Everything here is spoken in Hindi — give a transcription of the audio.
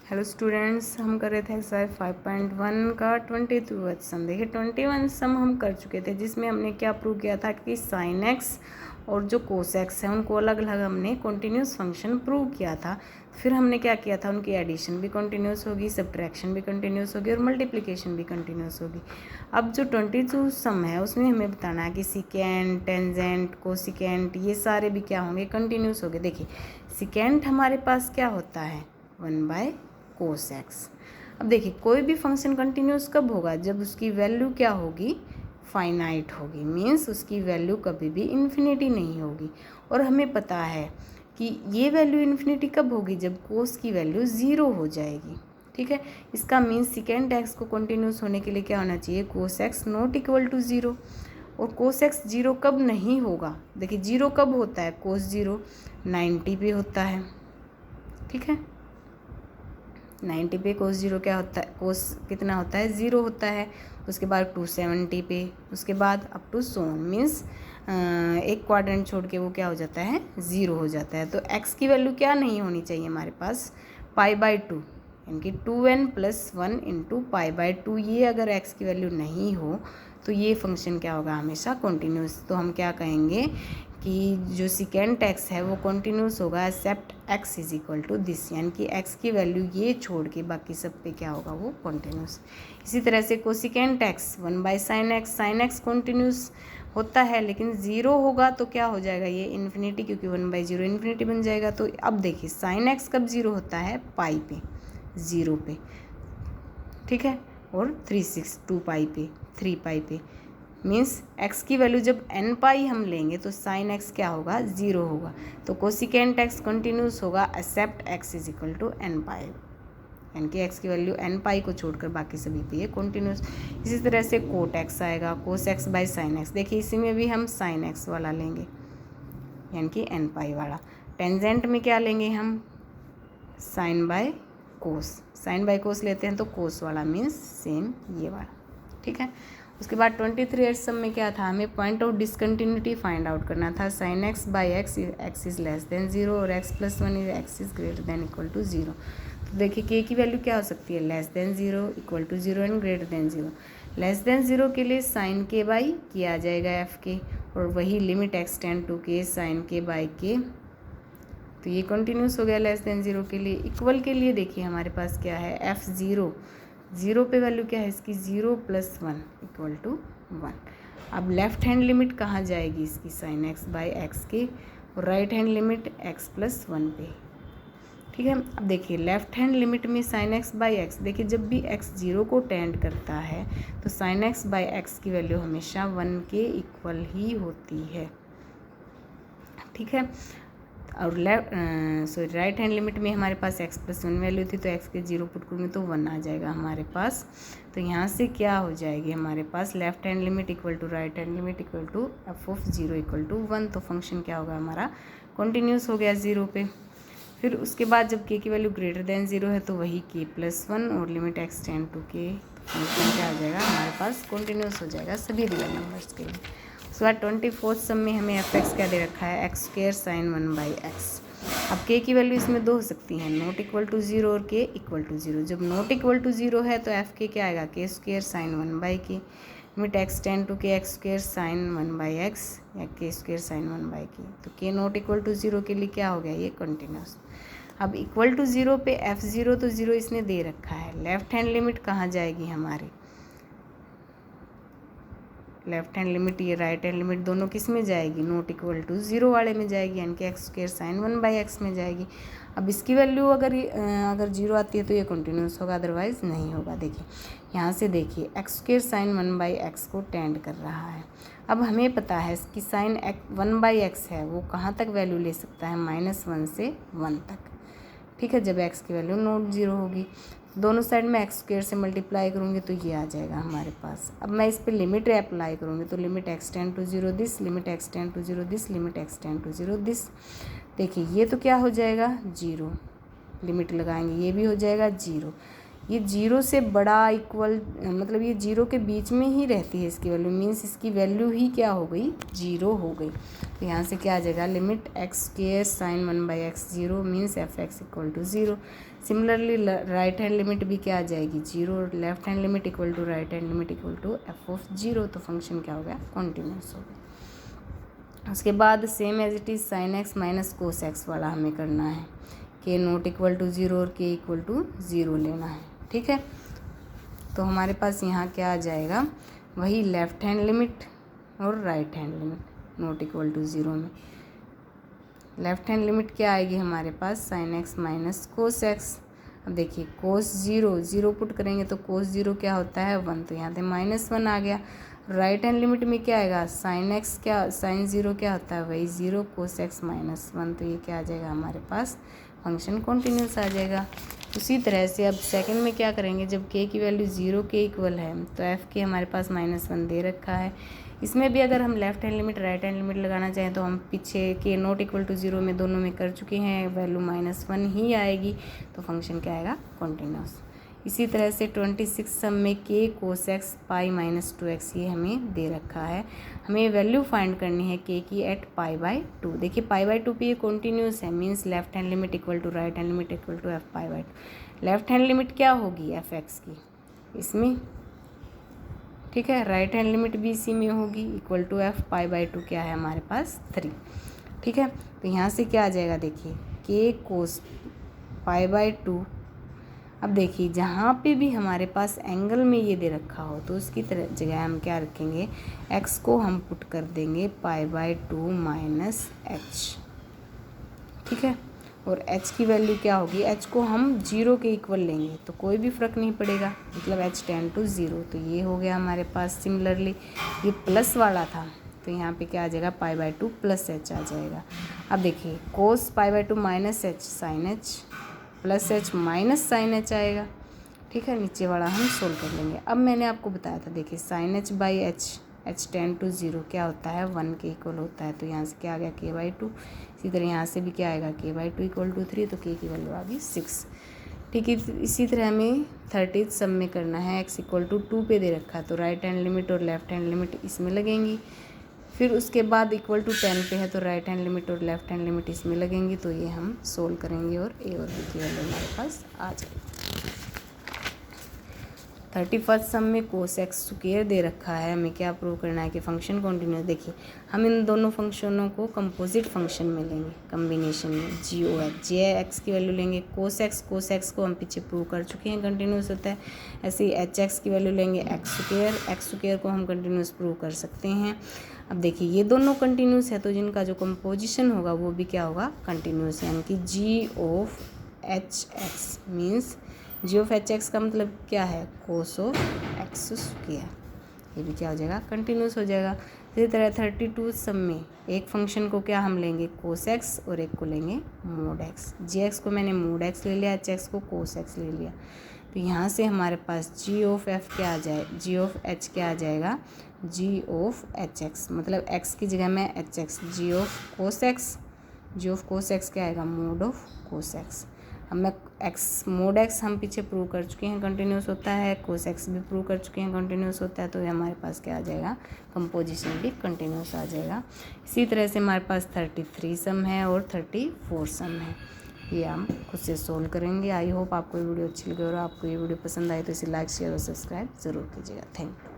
हेलो स्टूडेंट्स, हम कर रहे थे एक्सरसाइज 5.1 का 22वां सम। देखिए 21 सम हम कर चुके थे, जिसमें हमने क्या प्रूव किया था कि साइन एक्स और जो कोस एक्स है उनको अलग अलग हमने कॉन्टीन्यूस फंक्शन प्रूव किया था। फिर हमने क्या किया था, उनकी एडिशन भी कंटिन्यूस होगी, सब्ट्रैक्शन भी कंटिन्यूस होगी और मल्टीप्लिकेशन भी कंटिन्यूस होगी। अब जो 22 सम है उसमें हमें बताना है कि सिकेंट, टेंजेंट, कोसिकेंट ये सारे भी क्या होंगे, कंटिन्यूस होंगे। देखिए सिकेंट हमारे पास क्या होता है, 1 कोस एक्स। अब देखिए कोई भी फंक्शन कंटिन्यूस कब होगा, जब उसकी वैल्यू क्या होगी, फाइनाइट होगी। मीन्स उसकी वैल्यू कभी भी इन्फिनिटी नहीं होगी। और हमें पता है कि ये वैल्यू इन्फिनिटी कब होगी, जब कोस की वैल्यू ज़ीरो हो जाएगी। ठीक है, इसका मीन्स सिकेंड एक्स को कंटिन्यूस होने के लिए क्या होना चाहिए, cos x not equal to zero. और कोस एक्स जीरो कब नहीं होगा, देखिए जीरो कब होता है, कोस जीरो 90 पे होता है। ठीक है, 90 पे कोस जीरो क्या होता है, कोस कितना होता है, ज़ीरो होता है। उसके बाद 270 पे, उसके बाद अप टू सोन। मीन्स एक क्वाड्रेंट छोड़ के वो क्या हो जाता है, ज़ीरो हो जाता है। तो x की वैल्यू क्या नहीं होनी चाहिए हमारे पास, π/2, यानी कि 2n+1 इंटू π/2। ये अगर x की वैल्यू नहीं हो तो ये फंक्शन क्या होगा, हमेशा कॉन्टीन्यूस। तो हम क्या कहेंगे कि जो सिकेंट एक्स है वो कॉन्टीन्यूस होगा except x is equal to this, यानी कि x की वैल्यू ये छोड़ के बाकी सब पे क्या होगा, वो कॉन्टीन्यूस। इसी तरह से cosecant x 1/sin x, sine x continuous होता है लेकिन ज़ीरो होगा तो क्या हो जाएगा, ये इन्फिनिटी, क्योंकि 1/0 इन्फिनिटी बन जाएगा। तो अब देखिए साइन एक्स कब ज़ीरो होता है, पाई पे, ज़ीरो पे। ठीक है, और 2 पाई पे, 3 पाई पे। मीन्स x की वैल्यू जब n पाई हम लेंगे तो साइन x क्या होगा, ज़ीरो होगा। तो कोसिकेंट x कंटिन्यूस होगा except x is equal to n pi, यानी कि x की वैल्यू n पाई को छोड़कर बाकी सभी पे ये कंटिन्यूस। इसी तरह से कोट x आएगा, कोस x बाई साइन एक्स। देखिए इसी में भी हम साइन x वाला लेंगे, यानी कि n पाई वाला। टेंजेंट में क्या लेंगे हम, sine by cos, sine by cos लेते हैं तो कोस वाला, मीन्स सेम ये वाला। ठीक है, उसके बाद 23 सम में क्या था, हमें point of discontinuity find out करना था। Sine x by x, x is less than zero और x+1 is x is greater than equal to zero. तो देखिए के की वैल्यू क्या हो सकती है, less than zero, equal to zero and greater than zero. Less than zero के लिए साइन के बाई के आ जाएगा एफ के, और वही लिमिट एक्सटेंड टू के साइन के बाई के। तो ये कंटिन्यूस हो गया लेस देन जीरो के लिए। इक्वल के लिए देखिए हमारे पास क्या है, एफ ज़ीरो, ज़ीरो पे वैल्यू क्या है इसकी, 0+1 इक्वल टू 1। अब लेफ्ट हैंड लिमिट कहाँ जाएगी इसकी, साइन एक्स बाई एक्स के, और राइट हैंड लिमिट x+1 पे। ठीक है, अब देखिए लेफ्ट हैंड लिमिट में साइन एक्स बाई एक्स, देखिए जब भी x जीरो को टेंड करता है तो साइन एक्स बाई एक्स की वैल्यू हमेशा 1 के इक्वल ही होती है। ठीक है, और राइट हैंड लिमिट में हमारे पास x+1 वैल्यू थी, तो x के जीरो पुट करूँगी तो 1 आ जाएगा हमारे पास। तो यहाँ से क्या हो जाएगी हमारे पास, left hand limit equal to right hand limit equal to f(0) equal to 1। तो फंक्शन क्या होगा हमारा, कॉन्टीन्यूस हो गया ज़ीरो पे। फिर उसके बाद जब k की वैल्यू ग्रेटर देन ज़ीरो है तो वही k+1 और limit extend to k, function क्या हो जाएगा हमारे पास, कॉन्टीन्यूस हो जाएगा सभी रियल नंबर्स के लिए। उसके बाद 24 सम में हमें f(x) क्या दे रखा है, x² sin 1/x। अब k की वैल्यू इसमें दो हो सकती हैं, नॉट इक्वल टू ज़ीरो और k इक्वल टू ज़ीरो। जब नॉट इक्वल टू ज़ीरो है तो f क्या आएगा, k² sin 1/k, limit extend to k x² sin 1/x या k² sin 1/k। तो k not equal to zero के लिए क्या हो गया, ये कंटिन्यूस। अब इक्वल टू ज़ीरो पे f(0) तो ज़ीरो इसने दे रखा है, लेफ्ट हैंड लिमिट कहाँ जाएगी हमारी, लेफ्ट हैंड लिमिट ये राइट हैंड लिमिट दोनों किस में जाएगी, नॉट इक्वल टू ज़ीरो वाले में जाएगी, यानी कि x² sin 1/x में जाएगी। अब इसकी वैल्यू अगर जीरो आती है तो ये कंटिन्यूस होगा, अदरवाइज़ नहीं होगा। देखिए यहाँ से देखिए x² sin 1/x को टेंड कर रहा है। अब हमें पता है कि साइन 1/x है वो कहाँ तक वैल्यू ले सकता है, -1 से 1 तक। ठीक है, जब x की वैल्यू नॉट ज़ीरो होगी, दोनों साइड में x² से मल्टीप्लाई करूँगी तो ये आ जाएगा हमारे पास। अब मैं इस पर लिमिट अप्लाई करूँगी तो limit extend to zero this, limit extend to zero this, limit extend to zero this. देखिए ये तो क्या हो जाएगा, जीरो, लिमिट लगाएंगे ये भी हो जाएगा जीरो। ये जीरो से बड़ा इक्वल, मतलब ये जीरो के बीच में ही रहती है इसकी वैल्यू, मीन्स इसकी वैल्यू ही क्या हो गई, जीरो हो गई। तो यहाँ से क्या आ जाएगा, limit x² sin 1/x zero, means f(x) equal to zero. Similarly right hand limit भी क्या आ जाएगी 0, left hand limit equal to right hand limit equal to f of 0, तो फंक्शन क्या हो गया कॉन्टिन्यूस हो गया। उसके बाद same as it is sine x minus cos x वाला हमें करना है, के नॉट इक्वल टू 0 और के इक्वल टू 0 लेना है, ठीक है। तो हमारे पास यहाँ क्या आ जाएगा, वही लेफ्ट हैंड लिमिट और right hand limit not equal to 0 में लेफ्ट हैंड लिमिट क्या आएगी हमारे पास sine x minus cos x. अब देखिए कोस 0 पुट करेंगे तो कोस 0 क्या होता है 1, तो यहाँ पे -1 आ गया। राइट हैंड लिमिट में क्या आएगा साइन 0 क्या होता है वही 0 कोस एक्स -1, तो ये क्या आ जाएगा हमारे पास फंक्शन कॉन्टिन्यूस आ जाएगा। उसी तरह से अब सेकंड में क्या करेंगे, जब के की वैल्यू 0 के इक्वल है तो एफ़ के हमारे पास -1 दे रखा है। इसमें भी अगर हम left hand limit right hand limit लगाना चाहें तो हम पीछे के नॉट इक्वल टू 0 में दोनों में कर चुके हैं, वैल्यू -1 ही आएगी, तो फंक्शन क्या आएगा कॉन्टिन्यूस। इसी तरह से 26 सम में के कोस एक्स पाई -2x ये हमें दे रखा है। हमें वैल्यू फाइंड करनी है के की एट π/2। देखिए π/2 पे ये कॉन्टिन्यूस है, means left hand limit equal to right hand limit equal to f π/2। Left hand limit क्या होगी एफ एक्स की इसमें, ठीक है, राइट हैंड लिमिट भी इसी में होगी इक्वल टू एफ π/2 क्या है हमारे पास 3, ठीक है। तो यहाँ से क्या आ जाएगा देखिए के कोस π/2। अब देखिए जहाँ पे भी हमारे पास एंगल में ये दे रखा हो तो उसकी तरह जगह हम क्या रखेंगे, x को हम पुट कर देंगे π/2 -h, ठीक है। और h की वैल्यू क्या होगी, h को हम 0 के इक्वल लेंगे तो कोई भी फ़र्क नहीं पड़ेगा, मतलब h टेंड टू 0, तो ये हो गया हमारे पास। सिमिलरली ये प्लस वाला था तो यहाँ पे क्या आ जाएगा π/2 + h आ जाएगा। अब देखिए cos π/2 -h sine h plus h minus sine h आएगा, ठीक है। नीचे वाला हम सोल्व कर लेंगे। अब मैंने आपको बताया था देखिए sign h/h h tend to 0 क्या होता है 1 के इक्वल होता है, तो यहाँ से क्या आ गया k/2। इसी तरह यहाँ से भी क्या आएगा k/2 इक्वल टू 3, तो k की वैल्यू आ गई 6, ठीक है। इसी तरह हमें 30 सम में करना है, x इक्वल टू 2 पे दे रखा है तो राइट हैंड लिमिट और लेफ्ट हैंड लिमिट इसमें लगेंगी। फिर उसके बाद इक्वल टू 10 पे है तो राइट हैंड लिमिट और लेफ्ट हैंड लिमिट इसमें लगेंगी, तो ये हम सोल्व करेंगे और ए और बी की वैल्यू हमारे पास आ जाएगी। 31 सम में कोस एक्स स्क्वायर दे रखा है, हमें क्या प्रूव करना है कि फंक्शन कॉन्टिन्यूस। देखिए हम इन दोनों फंक्शनों को कंपोजिट फंक्शन में लेंगे, कम्बिनेशन में GOH JX की वैल्यू लेंगे, कोस एक्स को हम पीछे प्रूव कर चुके हैं कंटिन्यूस होता है। ऐसे ही HX की वैल्यू लेंगे, एक्स स्क्वायर को हम कंटिन्यूस प्रूव कर सकते हैं। अब देखिए ये दोनों कंटिन्यूस है तो जिनका जो कंपोजिशन होगा वो भी क्या होगा कंटिन्यूस है, यानी कि GOH मीन्स GOH का मतलब क्या है कोस ऑफ एक्स स्क्वायर, ये भी क्या हो जाएगा कंटिन्यूस हो जाएगा। इसी तरह 32 सम में एक फंक्शन को क्या हम लेंगे कोस एक्स और एक को लेंगे मोड एक्स। GX को मैंने मोड एक्स ले लिया, HX को कोस एक्स ले लिया, तो यहाँ से हमारे पास GOF क्या आ जाए GOH क्या आ जाएगा GOF मतलब x की जगह में HX GOF क्या आएगा मोड ऑफ कोस एक्स। अब मैं मोड एक्स हम पीछे प्रूव कर चुके हैं कंटिन्यूस होता है, कोस एक्स भी प्रूव कर चुके हैं कंटिन्यूस होता है, तो ये हमारे पास क्या आ जाएगा कंपोजिशन भी कंटिन्यूस आ जाएगा। इसी तरह से हमारे पास 33 सम है और 34 सम है, ये हम खुद से सोल्व करेंगे। आई होप आपको ये वीडियो अच्छी लगी और आपको ये वीडियो पसंद आए तो इसे लाइक शेयर और सब्सक्राइब ज़रूर कीजिएगा। Thank you.